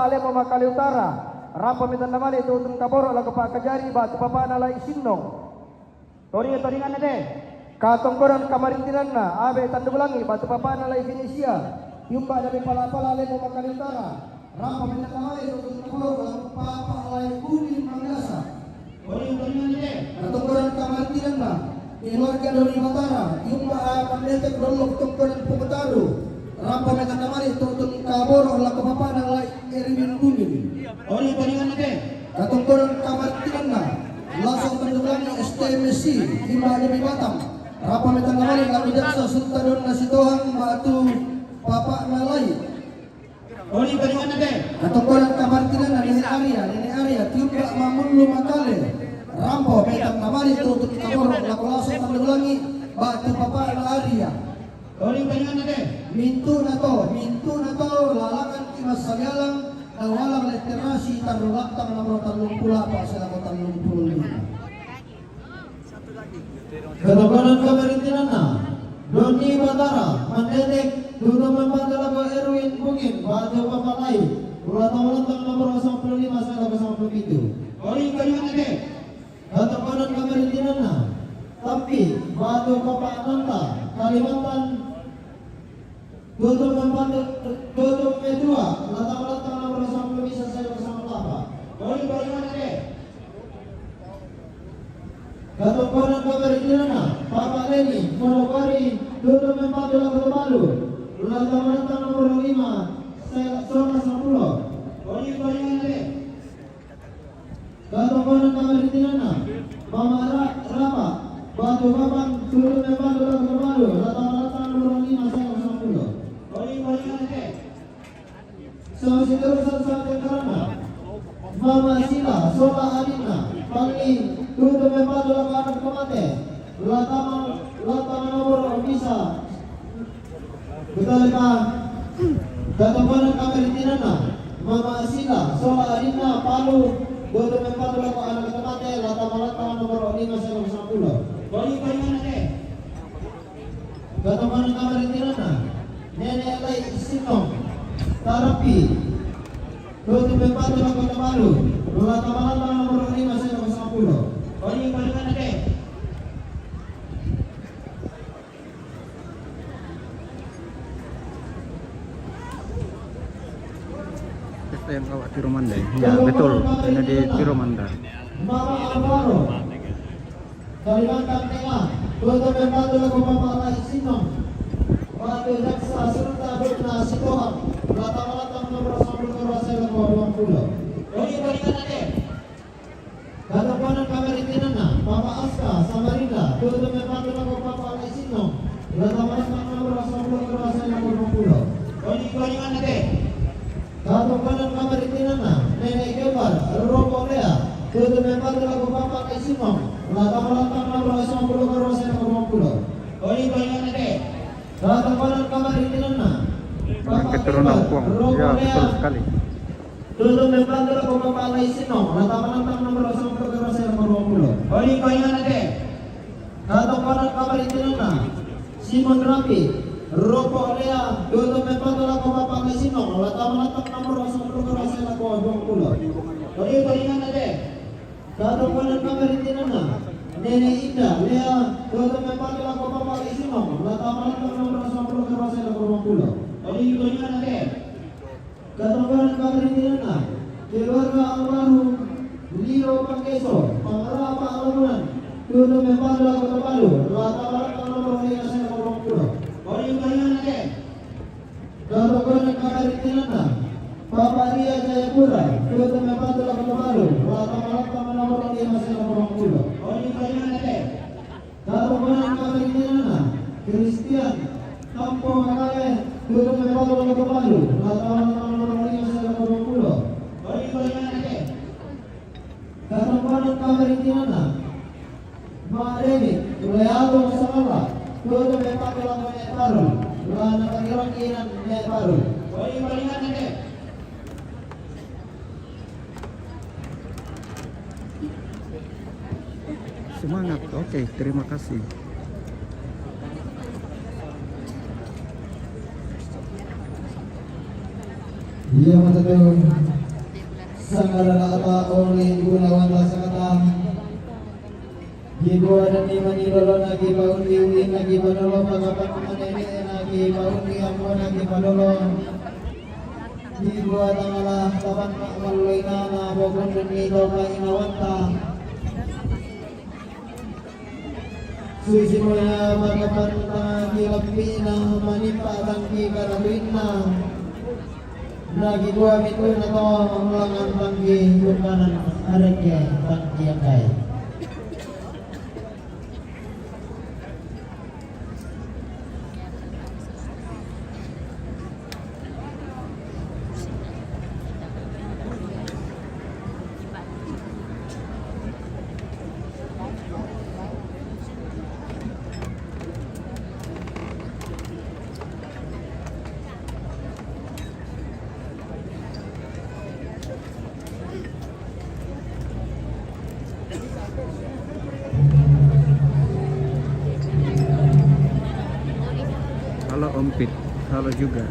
ale Mamakali Utara. Rampa mitan namali tutun kaboro laga pa kajari batu papa nalai sinong. Toringan na de. Katongkoran kamarintinan na abe tandugulangi batu papa nalai Venesia. Yumba dari pala-pala ale Mamakali Utara. Rampa mitan namali tutun kaboro laga pa nalai Kuli Manggasa. Toringan na de. Katongkoran kamarintinan na keluarga dari Matara. Yumba pandetek dolok tongkoran Pumataru. Rampa mekan namari tutun kaboro laga papa nalai Erwin Kunin. Toringan na de. Katongkoran kamarintinan na langsung tenggelamnya STMC himba demi Batam. Rapa metan namari kami jaksa Sultan Nasitohang batu Bapak Nalai. Toringan na de. Katongkoran kamarintinan na Nene Arya tiup Mamulu Makale. Rampo metan namari tutun kaboro laku langsung tenggelamnya batu Bapak Arya. Toringan na de. Mintu na to lalangan Kimas Sagalang nawalang literasi tarulaktang nomor 30 pa sila ko 35. Katongkoran kamarintinan na Doni Batara Mandetek Dudong Mempadala ko Erwin Bungin Batu Papalay ulatang-ulatang nomor 55 sila ko 57. Toringan na de. Katongkoran kamarintinan na Tampi Batu Papa Ananta Kalimantan Tutup kedua, latang-latang nomor 10 bisa saya bersama Bapak. Toringan na de. Katongkoran kamarintinan na Bapak Leni Monogari tutup 4 lagu baru. Latang-latang nomor 5 saya zona 10. Toringan na de. Katongkoran kamarintinan na Mama Rapa Batu Babang tutup 4 lagu baru. Latang-latang nomor 5 saya bersama 10. Toringan na de. Sama terusan sampai karena Mama Sila Sola Adina Paling tutup membantu lakukan kemate Latangan nomor bisa betul kan. Katongkoran kamarintinan na Mama Sila Sola Adina Palu tutup membantu lakukan kemate Latangan nomor 5 saya bersama 10. Toringan na de. Katongkoran kamarintinan na Nenek Lai Sinong Tarapi tutup membantu lakukan baru Latang nomor 5 saya bersama 10. Toringan na de. STM Kawak Tiromanda. Ya betul, ini di Tiromanda. Mama Alvaro Kalimantan Tengah tutup membantu lakukan Bapak Lai Sinong Batu Jaksa Sultan Nasitohang latang nomor 10 saya lakukan 20. Toringan na de. Katongkoran kamarintinan na Bapak Aska Samarinda tutup membantu lakukan Bapak Lai Sinong latang nomor 10 saya lakukan 20. Toringan na de. Katongkoran kamarintinan na Nenek Gebar Robo Lea tutup membantu lakukan Bapak Lai Sinong latang nomor 10 saya lakukan 20. Toringan na de. Katongkoran kamarintinan na Keturunan Kuang. Ya betul sekali. tutup membantu lakukan Bapak Lai Sinong latang nomor 10 saya lakukan 20. Toringan na de. Katongkoran kamarintinan na Simon Rapi Ropo Lea tutup membantu lakukan Bapak Lai Sinong latang nomor 10 saya lakukan 20. Toringan na de. Katongkoran kamarintinan na Nenek Indah Lea tutup membantu lakukan Bapak Lai Sinong latang nomor 10 saya lakukan 20. Toringan na de. Katongkoran kamarintinan na keluarga almarhum Lio Pangkeso Pangrapa Alamunan tutup membantu lakukan baru latang nomor 5 saya lakukan 20. Toringan na de. Katongkoran kamarintinan na Bapak Ria Jayapura tutup membantu lakukan baru latang nomor 5 saya lakukan 20. Toringan na de. Katongkoran kamarintinan na Christian Kampo Makale tutup membantu lakukan baru latang nomor 5 saya lakukan 20. Toringan na de. Katongkoran kamarintinan na Mak Reni Tulayado Samala tutup membantu lakukan baru latang kirang baru. Toringan na de. Semangat. Oke, terima kasih. Iya, Mas Teguh. Sangarana oleh Gunawan Lasakatang Ibu ada di manilolo nagi paundi nagi panolo pagapan manene nagi paundi ambo nagi panolo Ibu ada malah taban maluina na bogon nito mainawanta Susi moya pagapan nagi lapina manimpa tangki karabina Lagi dua minggu na to ulangan panggi kurbanan areke panggi yang kaya. Halo Om Pit, halo juga.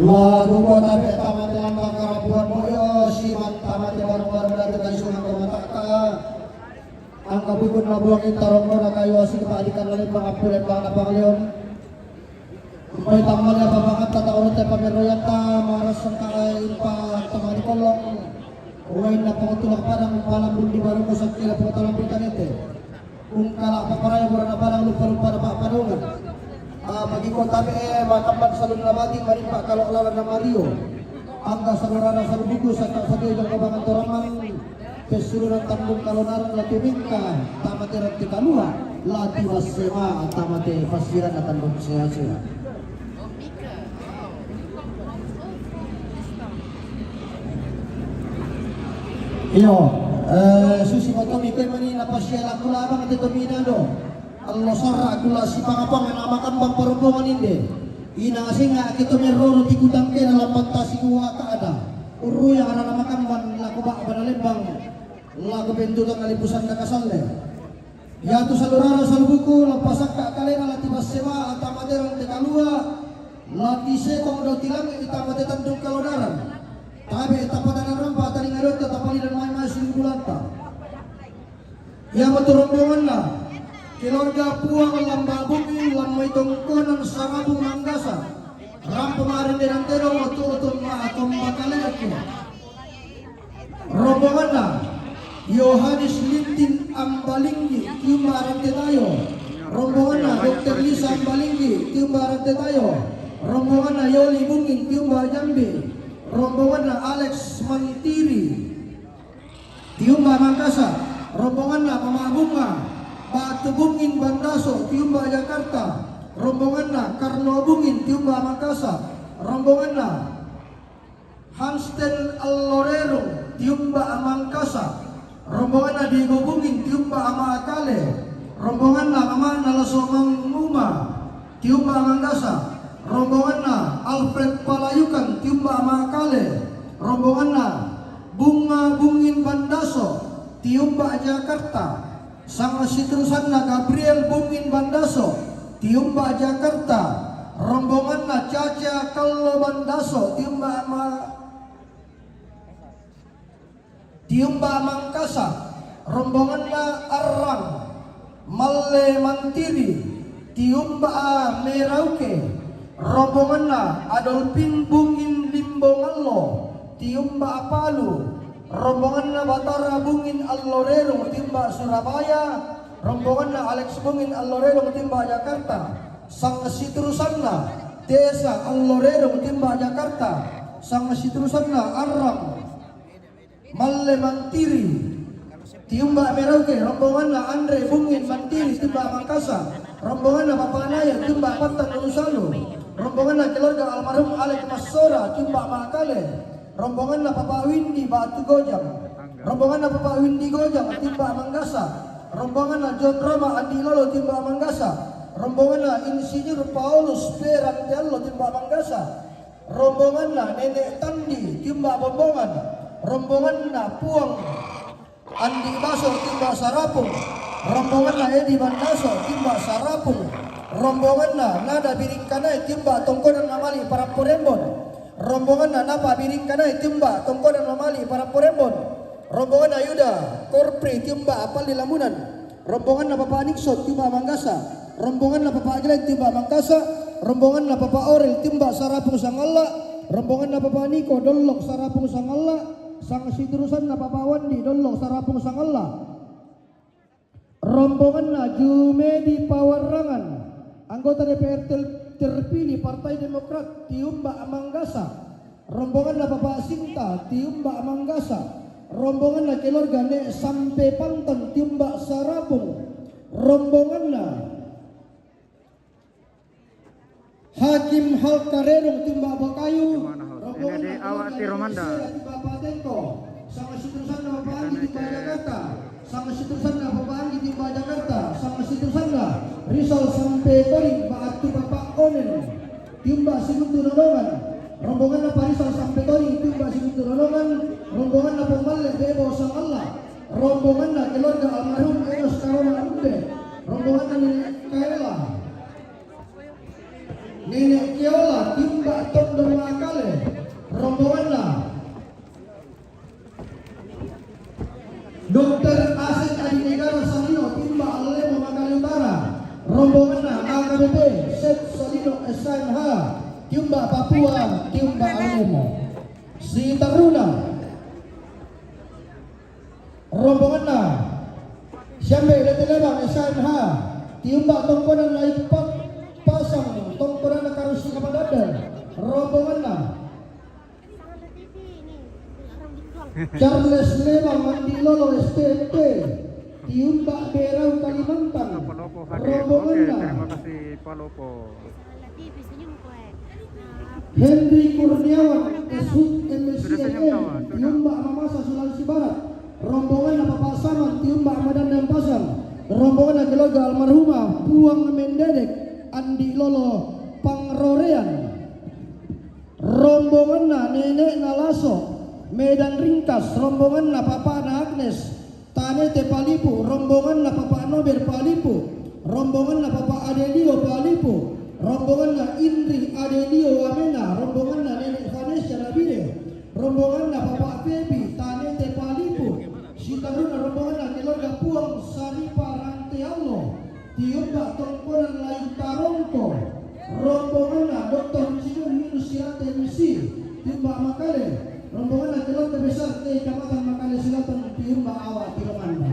Lagu kota peta mati lambang karapuan moyo si manta mati barang-barang dari dari sungai kemataka. Angka bukun labuang intarong na kayo asing kepaadikan lalit pangapulen bang napangalion. May tamal ya pamangat tataunot ya pameroyata maras ang kain pa tamani kolong. Uwain na pangutulak padang palang di baru musag kila pangutalang pultanete. Kung kala paparaya mura na parang lupa-lupa na papadungan bagi kota matamban sa lunamating marimpa kalau lawan na Mario angka sa lurana sa lubigo sa satu ibang kabangan toraman pesurunan tandung kalonaran latumingka tamate rati kalua lati wasema tamate pasiran na tandung siya-siya iyo susi motomi koy mani napasya aku labang ito minado Allah sarra kula si pangapang na makan bang perempuan inde ina singa kita meroro tikutang ke dalam fantasi kuwa kaada uru yang ana makan ban laku ba banalembang laku bentutan kalipusan na kasalle ya tu salurana salbuku lapasak ka kalena lati basema atamaderang te kalua lati setong do tilang itamate tandung kalodaran tabe tapatan rampa tali ngarot tapali dan mai sin bulanta ya maturombongan na keluarga puang lamba bumi lamai tongkonan sarabung manggasa ram pemarin dan terong otu-otu ma'atom bakalaki rombongan na Yohanes Lintin Ambalinggi tium barante tayo rombongan na Dr. Lisa Ambalinggi tium barante tayo rombongan na Yoli Bungin tium Jambi rombongan na Alex Mantiri tium Mangkasa rombongan na Pamabunga Batu Bungin Bandaso Tiumba Jakarta rombongan na Karno Bungin Tiumba Makassar rombongan na Hansten Allorero Tiumba Mangkasa rombongan na Diego Bungin Tiumba Amakale rombongan na Mama Nalasomang Muma Tiumba Mangkasa rombongan na Alfred Palayukan Tiumba Amakale rombongan na Bunga Bungin Bandaso Tiumba Jakarta sang situsan na Gabriel Bungin Bandaso Tiumba Jakarta rombongan na Caca Kallo Bandaso Tiumba Mangkasa rombongan na Arang Malle Mantiri Tiumba Merauke rombongan na Adolpin Bungin Limbangallo Tiumba Palu rombongan na Batara Bungin Allorero Timba Surabaya rombongan na Alex Bungin Allorero Timba Jakarta sang siturusan na Desa Allorero Timba Jakarta sang siturusan na Arang Malle Mantiri Tiumba Merauke rombongan na Andre Bungin Mantiri Timba Makassar rombongan na Papanaya Timba Patan Usalo rombongan na keluarga almarhum Alek Masora Timba Makale rombongan na Papa Windy Batu Gojang rombongan na Papa Windy Gojang Timba Manggasa rombongan na John Rama Andi Lolo Timba Manggasa rombongan na Insinyur Paulus Perantello Timba Manggasa rombongan na Nenek Tandi Timba Bombongan rombongan na Puang Andi Baso Timba Sarapung rombongan na Edi Bandaso Timba Sarapung rombongan na Nada Biringkanai Timba Tongkonan Namali mamali para porembon. Rombongan na napa biring kanay timba tongkonan mamali para porembon. Rombongan na Yuda Korpri timba apal di Lamunan. Rombongan na Papa Nixon timba Manggasa. Rombongan na Papa Aglen timba Mangkasa. Rombongan na Papa Orel timba Sarapung Sangalla. Rombongan na Papa Niko Dollok Sarapung Sangalla. Sang Sidrusan na Papa Wandi Dollok Sarapung Sangalla. Rombongan na Jumedi Pawarangan, anggota DPR terpilih Partai Demokrat Tiumba Amanggasa. Rombongan na Bapak Sinta Tiumba Amanggasa. Rombongan na keluarga Nek Sampai Panton Tiumba Sarapung. Rombongan na Hakim Halkarerong Tiumba Bakayu. Rombongan na awak Tiromanda Tiumba Patenko. Sama situsan na Bapak Andi Tiumba Jakarta. Sama situsan na Bapak Andi Tiumba Jakarta. Sama situsan na Rizal Sampai Toring Baatu Bapak Onen Tiumba Siguntu Nolongan. Rombongan na Parisal Sampai Toring Tiumba Siguntu Nolongan. Rombongan na Pemalle Bebo Sang Allah. Rombongan na keluarga almarhum Enos Karona Umbe. Rombongan na Nenek Kaela Nenek Kiola Tiumba Tondong Makale. Rombongan na Dr. Asep Adi Negara Salino Timba Alemo Makale Utara. Rombongan na AKBP Sep Salino SNH Timba Papua Timba Alemo. Si Taruna rombongan na Syambe Letelebang SNH Timba Tongkonan Laikpat Pasang Tongkonan na Karusi Kapadadan. Rombongan na Charles Lemang Mandilolo STMP Tiumba Berau Kalimantan. Rombongan na terima kasih Pak Lopo. Henry Kurniawan Esut MSCN Tiumba Mamasa Sulawesi Barat. Rombongan na Bapak Saman Tiumba Amadan dan Pasang. Rombongan na keluarga almarhumah Puang Mendedek Andi Lolo Pangrorean. Rombongan na Nenek Nalaso Medan Ringkas. Rombongan na Papa Ana Agnes Tanete Palipu. Rombongan na Papa Nober Palipu. Rombongan na Papa Adelio Palipu. Rombongan na Indri Adelio Wamena. Rombongan na Nenek Vanessa Nabire. Rombongan na Papa Febi Tanete Palipu. Sitaruna rombongan na keluarga Puang Saripa Rantealo Tiumba Tongkonan Lain Tarongko. Rombongan na Dr. Insinyur Minus Sirate Misi Tiumba Makale. Rombongan na keluarga besar Kecamatan Makale Selatan Tiumba Awak Tiromanda.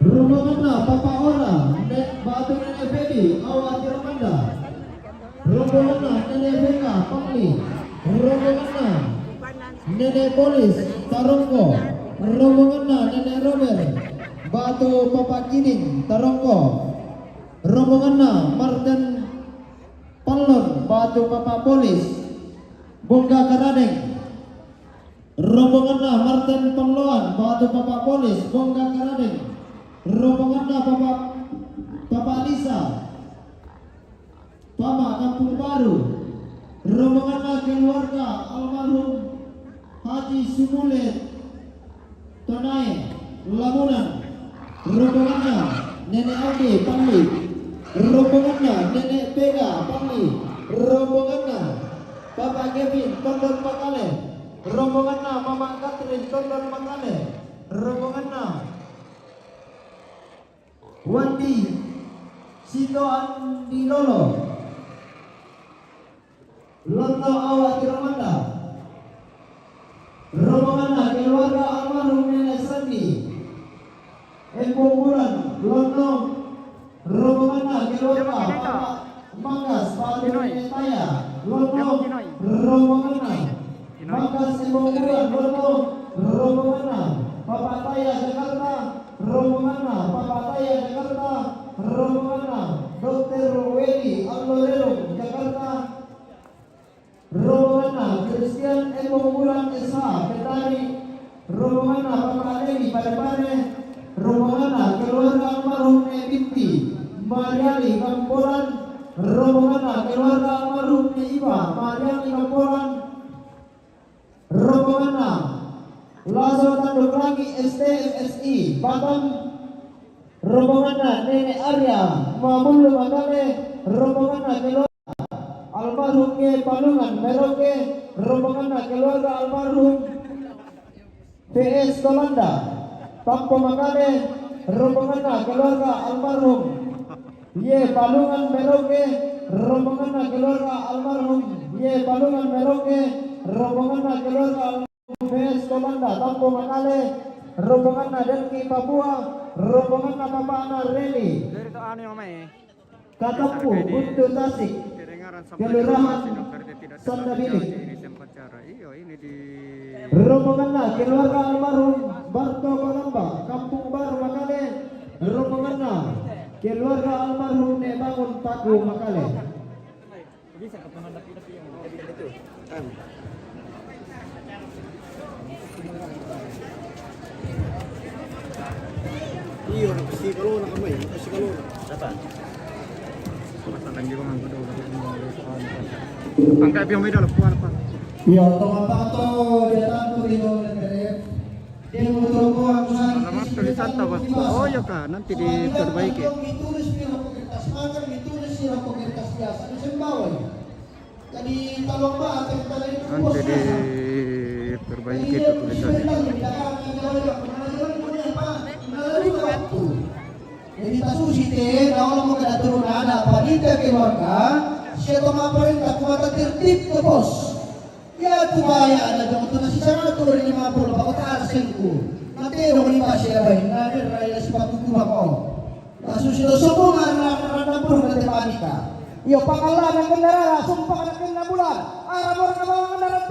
Rombongan na Papa Ora Nek Batu Nenek Fedi Awak Tiromanda. Rombongan na Nenek Beka Pangli. Rombongan na Nenek Polis Tarongko. Rombongan na Nenek Robert Batu Papa Kining Tarongko. Rombongan na Martin Palon Batu Papa Polis Bongga Karadeng. Rombongan na Martin Pamloan Batu Papa Polis Bongga Karadeng. Rombongan na Papa Alisa Pama Kampung Baru. Rombongan na keluarga almarhum Haji Sumulet Tonai Lamunan. Rombongan na Nenek Aldi Pangli. Rombongan na Nenek Pega Pangli. Rombongan na Papa Kevin Tondon Makale. Rombongan na Mama Catherine Tondon Makale. Rombongan na Wandi Sito Andi Lolo Lonto Awak Tiromanda. Rombongan na keluarga almarhum Nenek Sandi Embong Bulan Lonto. Rombongan na keluarga Bapak Manggas Batu Nenek Taya Lonto. Rombongan na Manggas Embong Bulan Lonto. Rombongan na Bapak Taya Jakarta. Rombongan na Bapak Taya Jakarta. Rombongan na Dr. Wedi Alorero Jakarta. Rombongan na Christian Embong Bulan SH Petani. Rombongan na Bapak Edi Padepane. Rombongan na keluarga almarhum Binti Mariali Kampolan. Rombongan na keluarga almarhum Iba Mariali Kampolan. Rombongan na Lazo Tanduk Lagi STFSI Batam. Rombongan na Nenek Arya Mamulu Makale. Rombongan na keluarga almarhum ke Palungan Merauke rombongan keluarga almarhum PS Kolanda Tampo Makale rombongan keluarga almarhum Y Palungan Merauke rombongan keluarga almarhum Y Palungan Merauke rombongan keluarga almarhum PS Kolanda Tampo Makale rombongan Delki Papua rombongan Papana Reli Dari itu anu yang mai. Katampu Buntu Tasik Kedengaran Kelurahan berarti tidak Sanda terlalu Bilik. jauh ini tempat cara. Iya, ini di rombongan keluarga almarhum Barto Kolamba Kampung Baru Makale rombongan keluarga almarhum Nebangun Paku Makale. Iyo, si Kalona kamay, si Kalona. pasangan juga nggak kedua. Angkat yang beda lah puan apa? Iyo, tumapa to datang to ino nagre. Dia motor ko ang Alamat tulisan tahu. Oh ya kak, nanti diperbaiki. Mitulis pira ko kertas makan, mitulis pira ko kertas biasa. Di Sembawai. Jadi tolong Pak, antara itu Nanti diperbaiki itu tulisannya. Jadi tasusi te, kalau mau kada turun ada panitia keluarga, siya tumaparenta kumata tertib ke bos. Ya tubaya ada dong tu nasi sana tu rin 50 bako taas singko. Nanti dong lima siya bay, nanti raya si pagkukuha ko. Tasusi to sumbungan na puro na panika. Iyo pangalanan kendaraan sumpah na bulan. Arabor ka mga kendaraan